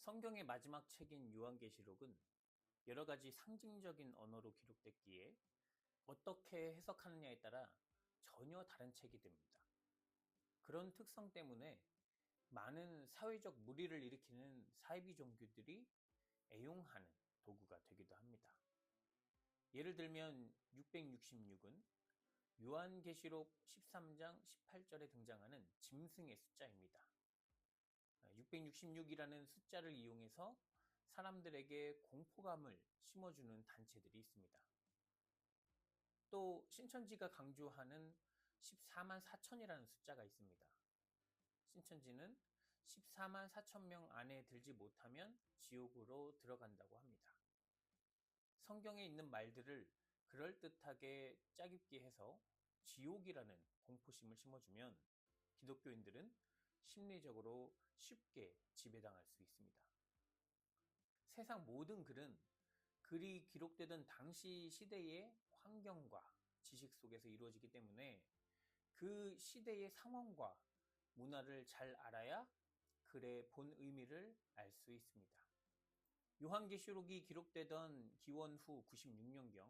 성경의 마지막 책인 요한계시록은 여러 가지 상징적인 언어로 기록됐기에 어떻게 해석하느냐에 따라 전혀 다른 책이 됩니다. 그런 특성 때문에 많은 사회적 물의를 일으키는 사이비 종교들이 애용하는 도구가 되기도 합니다. 예를 들면 666은 요한계시록 13장 18절에 등장하는 짐승의 숫자입니다. 666이라는 숫자를 이용해서 사람들에게 공포감을 심어주는 단체들이 있습니다. 또 신천지가 강조하는 14만 4천이라는 숫자가 있습니다. 신천지는 14만 4천 명 안에 들지 못하면 지옥으로 들어간다고 합니다. 성경에 있는 말들을 그럴듯하게 짜깁기 해서 지옥이라는 공포심을 심어주면 기독교인들은 심리적으로 쉽게 지배당할 수 있습니다. 세상 모든 글은 글이 기록되던 당시 시대의 환경과 지식 속에서 이루어지기 때문에 그 시대의 상황과 문화를 잘 알아야 글의 본 의미를 알 수 있습니다. 요한계시록이 기록되던 기원 후 96년경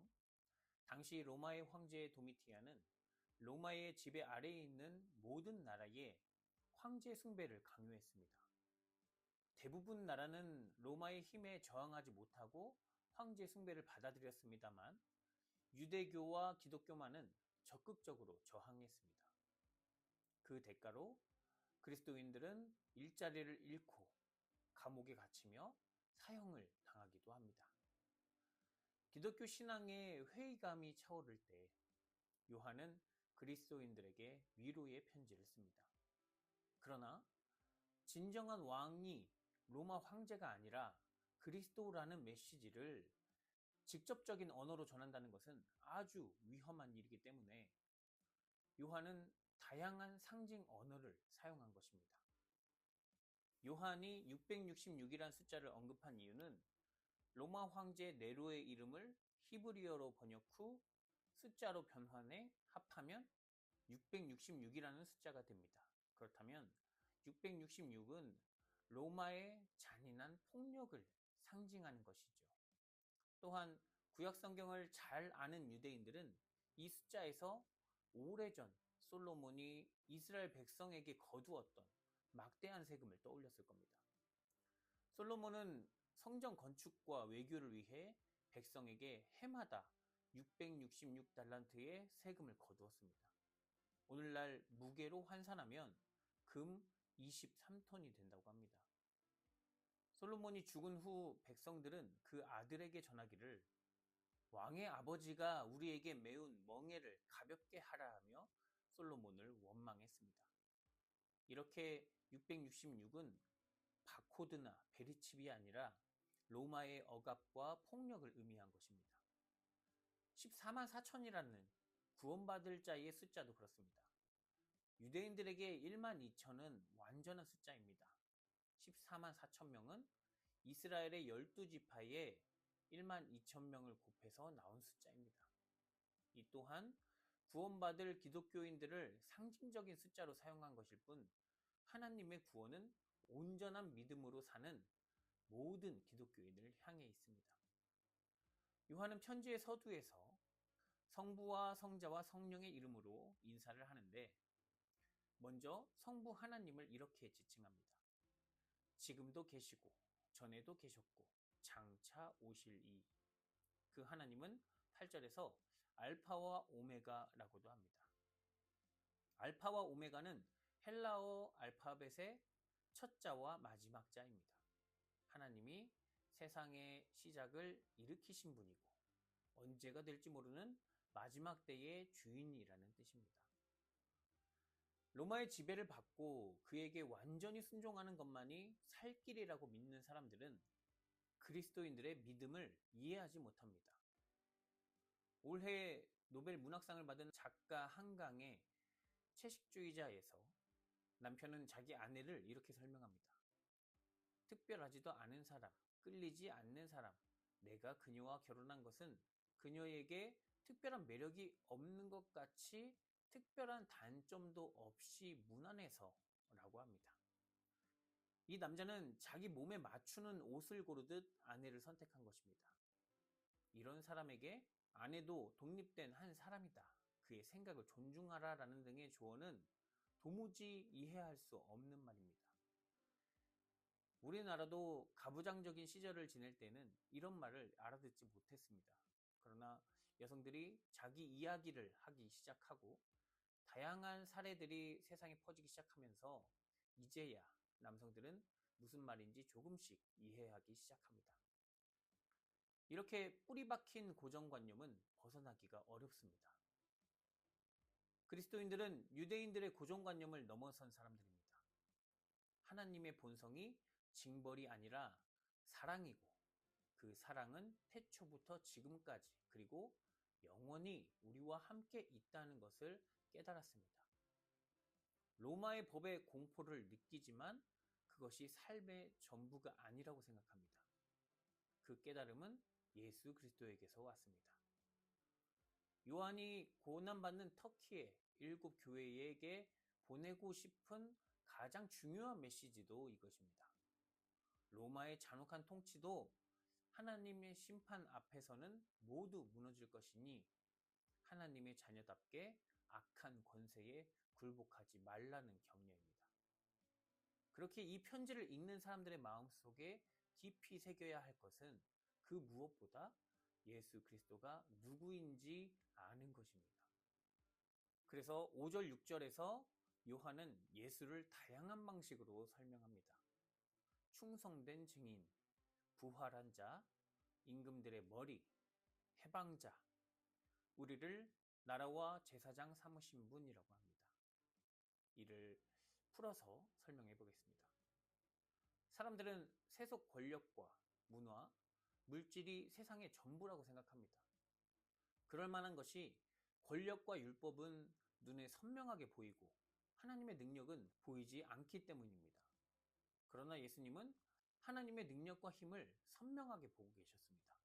당시 로마의 황제 도미티안은 로마의 지배 아래에 있는 모든 나라에 황제 숭배를 강요했습니다. 대부분 나라는 로마의 힘에 저항하지 못하고 황제 숭배를 받아들였습니다만 유대교와 기독교만은 적극적으로 저항했습니다. 그 대가로 그리스도인들은 일자리를 잃고 감옥에 갇히며 사형을 당하기도 합니다. 기독교 신앙에 회의감이 차오를 때 요한은 그리스도인들에게 위로의 편지를 씁니다. 그러나 진정한 왕이 로마 황제가 아니라 그리스도라는 메시지를 직접적인 언어로 전한다는 것은 아주 위험한 일이기 때문에 요한은 다양한 상징 언어를 사용한 것입니다. 요한이 666이라는 숫자를 언급한 이유는 로마 황제 네로의 이름을 히브리어로 번역 후 숫자로 변환해 합하면 666이라는 숫자가 됩니다. 그렇다면 666은 로마의 잔인한 폭력을 상징하는 것이죠. 또한 구약 성경을 잘 아는 유대인들은 이 숫자에서 오래전 솔로몬이 이스라엘 백성에게 거두었던 막대한 세금을 떠올렸을 겁니다. 솔로몬은 성전 건축과 외교를 위해 백성에게 해마다 666달란트의 세금을 거두었습니다. 오늘날 무게로 환산하면 금 23톤이 된다고 합니다. 솔로몬이 죽은 후 백성들은 그 아들에게 전하기를 왕의 아버지가 우리에게 매운 멍에를 가볍게 하라 하며 솔로몬을 원망했습니다. 이렇게 666은 바코드나 베리칩이 아니라 로마의 억압과 폭력을 의미한 것입니다. 14만 4천이라는 구원받을 자의 숫자도 그렇습니다. 유대인들에게 1만 2천은 완전한 숫자입니다. 14만 4천 명은 이스라엘의 12지파에 1만 2천 명을 곱해서 나온 숫자입니다. 이 또한 구원받을 기독교인들을 상징적인 숫자로 사용한 것일 뿐 하나님의 구원은 온전한 믿음으로 사는 모든 기독교인을 향해 있습니다. 요한은 편지의 서두에서 성부와 성자와 성령의 이름으로 인사를 하는데 먼저 성부 하나님을 이렇게 지칭합니다. 지금도 계시고 전에도 계셨고 장차 오실 이. 그 하나님은 8절에서 알파와 오메가라고도 합니다. 알파와 오메가는 헬라어 알파벳의 첫 자와 마지막 자입니다. 하나님이 세상의 시작을 일으키신 분이고 언제가 될지 모르는 마지막 때의 주인이라는 뜻입니다. 로마의 지배를 받고 그에게 완전히 순종하는 것만이 살 길이라고 믿는 사람들은 그리스도인들의 믿음을 이해하지 못합니다. 올해 노벨 문학상을 받은 작가 한강의 채식주의자에서 남편은 자기 아내를 이렇게 설명합니다. 특별하지도 않은 사람, 끌리지 않는 사람, 내가 그녀와 결혼한 것은 그녀에게 특별한 매력이 없는 것 같이 특별한 단점도 없이 무난해서 라고 합니다. 이 남자는 자기 몸에 맞추는 옷을 고르듯 아내를 선택한 것입니다. 이런 사람에게 아내도 독립된 한 사람이다. 그의 생각을 존중하라라는 등의 조언은 도무지 이해할 수 없는 말입니다. 우리나라도 가부장적인 시절을 지낼 때는 이런 말을 알아듣지 못했습니다. 그러나 여성들이 자기 이야기를 하기 시작하고 다양한 사례들이 세상에 퍼지기 시작하면서 이제야 남성들은 무슨 말인지 조금씩 이해하기 시작합니다. 이렇게 뿌리 박힌 고정관념은 벗어나기가 어렵습니다. 그리스도인들은 유대인들의 고정관념을 넘어선 사람들입니다. 하나님의 본성이 징벌이 아니라 사랑이고 그 사랑은 태초부터 지금까지 그리고 영원히 우리와 함께 있다는 것을 깨달았습니다. 로마의 법의 공포를 느끼지만 그것이 삶의 전부가 아니라고 생각합니다. 그 깨달음은 예수 그리스도에게서 왔습니다. 요한이 고난받는 터키의 7 교회에게 보내고 싶은 가장 중요한 메시지도 이것입니다. 로마의 잔혹한 통치도 하나님의 심판 앞에서는 모두 무너질 것이니 하나님의 자녀답게 악한 권세에 굴복하지 말라는 격려입니다. 그렇게 이 편지를 읽는 사람들의 마음속에 깊이 새겨야 할 것은 그 무엇보다 예수 그리스도가 누구인지 아는 것입니다. 그래서 5절, 6절에서 요한은 예수를 다양한 방식으로 설명합니다. 충성된 증인, 부활한 자, 임금들의 머리, 해방자, 우리를 나라와 제사장 삼으신 분이라고 합니다. 이를 풀어서 설명해 보겠습니다. 사람들은 세속 권력과 문화, 물질이 세상의 전부라고 생각합니다. 그럴 만한 것이 권력과 율법은 눈에 선명하게 보이고 하나님의 능력은 보이지 않기 때문입니다. 그러나 예수님은 하나님의 능력과 힘을 선명하게 보고 계셨습니다.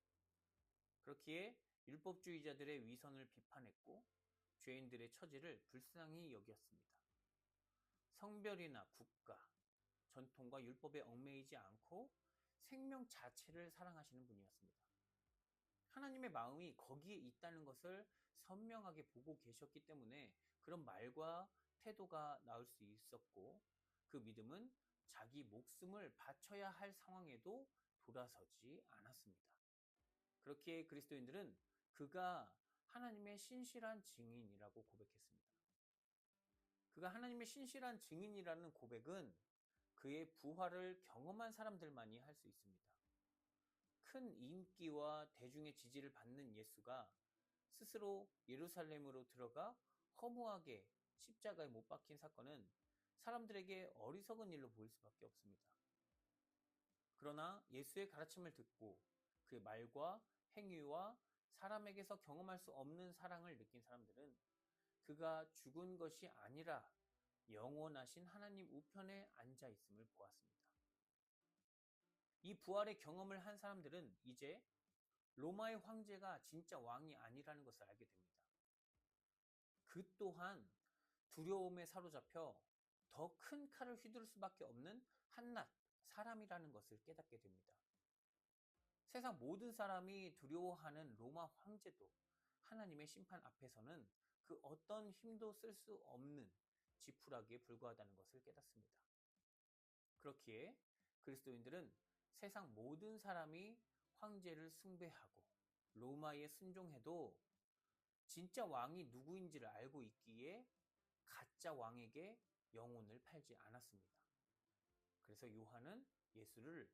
그렇기에 율법주의자들의 위선을 비판했고 죄인들의 처지를 불쌍히 여겼습니다. 성별이나 국가, 전통과 율법에 얽매이지 않고 생명 자체를 사랑하시는 분이었습니다. 하나님의 마음이 거기에 있다는 것을 선명하게 보고 계셨기 때문에 그런 말과 태도가 나올 수 있었고 그 믿음은 자기 목숨을 바쳐야 할 상황에도 돌아서지 않았습니다. 그렇기에 그리스도인들은 그가 하나님의 신실한 증인이라고 고백했습니다. 그가 하나님의 신실한 증인이라는 고백은 그의 부활을 경험한 사람들만이 할 수 있습니다. 큰 인기와 대중의 지지를 받는 예수가 스스로 예루살렘으로 들어가 허무하게 십자가에 못 박힌 사건은 사람들에게 어리석은 일로 보일 수밖에 없습니다. 그러나 예수의 가르침을 듣고 그의 말과 행위와 사람에게서 경험할 수 없는 사랑을 느낀 사람들은 그가 죽은 것이 아니라 영원하신 하나님 우편에 앉아 있음을 보았습니다. 이 부활의 경험을 한 사람들은 이제 로마의 황제가 진짜 왕이 아니라는 것을 알게 됩니다. 그 또한 두려움에 사로잡혀 더 큰 칼을 휘두를 수밖에 없는 한낱 사람이라는 것을 깨닫게 됩니다. 세상 모든 사람이 두려워하는 로마 황제도 하나님의 심판 앞에서는 그 어떤 힘도 쓸 수 없는 지푸라기에 불과하다는 것을 깨닫습니다. 그렇기에 그리스도인들은 세상 모든 사람이 황제를 숭배하고 로마에 순종해도 진짜 왕이 누구인지를 알고 있기에 가짜 왕에게 영혼을 팔지 않았습니다. 그래서 요한은 예수를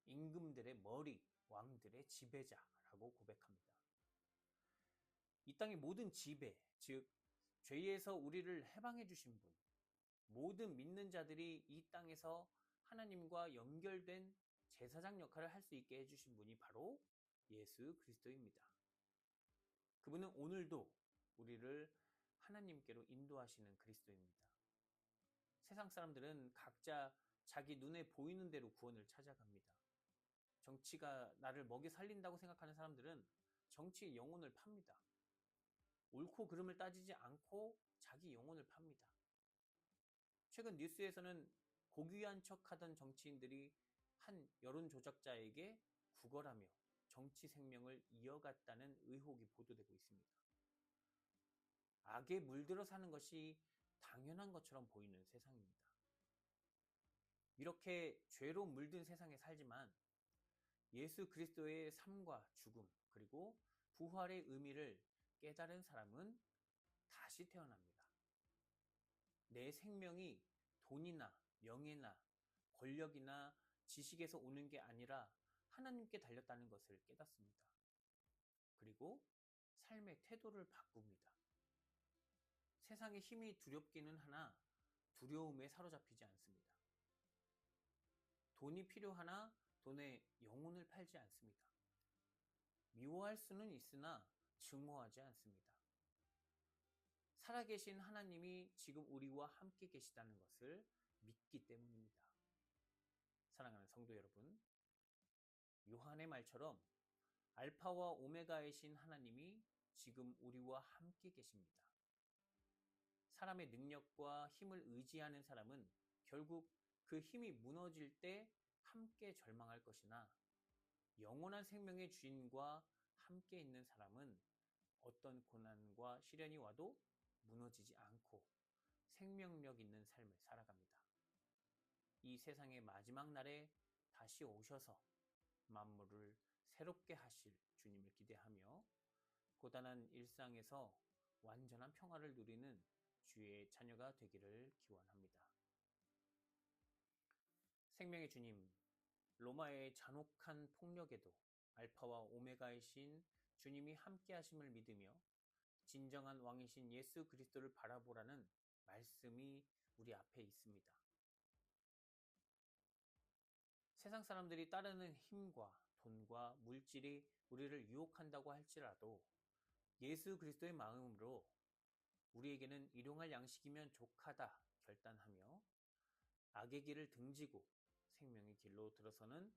임금들의 머리, 왕들의 지배자라고 고백합니다. 이 땅의 모든 지배, 즉 죄에서 우리를 해방해 주신 분, 모든 믿는 자들이 이 땅에서 하나님과 연결된 제사장 역할을 할 수 있게 해주신 분이 바로 예수 그리스도입니다. 그분은 오늘도 우리를 하나님께로 인도하시는 그리스도입니다. 세상 사람들은 각자 자기 눈에 보이는 대로 구원을 찾아갑니다. 정치가 나를 먹여 살린다고 생각하는 사람들은 정치의 영혼을 팝니다. 옳고 그름을 따지지 않고 자기 영혼을 팝니다. 최근 뉴스에서는 고귀한 척하던 정치인들이 한 여론 조작자에게 구걸하며 정치 생명을 이어갔다는 의혹이 보도되고 있습니다. 악에 물들어 사는 것이 당연한 것처럼 보이는 세상입니다. 이렇게 죄로 물든 세상에 살지만 예수 그리스도의 삶과 죽음 그리고 부활의 의미를 깨달은 사람은 다시 태어납니다. 내 생명이 돈이나 명예나 권력이나 지식에서 오는 게 아니라 하나님께 달렸다는 것을 깨닫습니다. 그리고 삶의 태도를 바꿉니다. 세상의 힘이 두렵기는 하나 두려움에 사로잡히지 않습니다. 돈이 필요하나 돈에 영혼을 팔지 않습니다. 미워할 수는 있으나 증오하지 않습니다. 살아계신 하나님이 지금 우리와 함께 계시다는 것을 믿기 때문입니다. 사랑하는 성도 여러분, 요한의 말처럼 알파와 오메가이신 하나님이 지금 우리와 함께 계십니다. 사람의 능력과 힘을 의지하는 사람은 결국 그 힘이 무너질 때 함께 절망할 것이나 영원한 생명의 주인과 함께 있는 사람은 어떤 고난과 시련이 와도 무너지지 않고 생명력 있는 삶을 살아갑니다. 이 세상의 마지막 날에 다시 오셔서 만물을 새롭게 하실 주님을 기대하며 고단한 일상에서 완전한 평화를 누리는 주의 자녀가 되기를 기원합니다. 생명의 주님, 로마의 잔혹한 폭력에도 알파와 오메가이신 주님이 함께 하심을 믿으며 진정한 왕이신 예수 그리스도를 바라보라는 말씀이 우리 앞에 있습니다. 세상 사람들이 따르는 힘과 돈과 물질이 우리를 유혹한다고 할지라도 예수 그리스도의 마음으로 우리에게는 일용할 양식이면 족하다 결단하며 악의 길을 등지고 생명의 길로 들어서는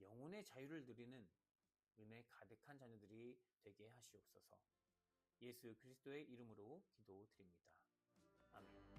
영혼의 자유를 누리는 은혜 가득한 자녀들이 되게 하시옵소서. 예수 그리스도의 이름으로 기도드립니다. 아멘.